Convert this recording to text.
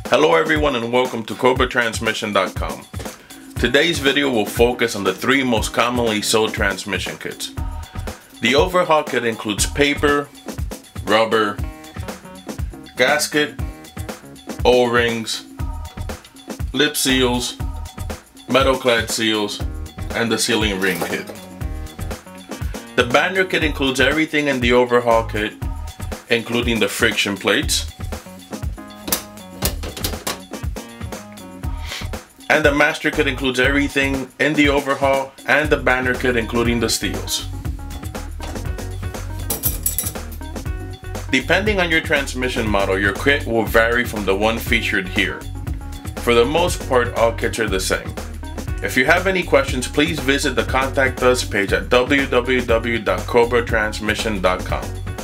Hello everyone and welcome to CobraTransmission.com. Today's video will focus on the 3 most commonly sold transmission kits. The Overhaul Kit includes paper, rubber, gasket, O-rings, lip seals, metal clad seals, and the sealing ring kit. The Banner Kit includes everything in the Overhaul Kit, including the friction plates, and the Master Kit includes everything in the Overhaul and the Banner Kit including the steels. Depending on your transmission model, your kit will vary from the one featured here. For the most part, all kits are the same. If you have any questions, please visit the Contact Us page at www.cobratransmission.com.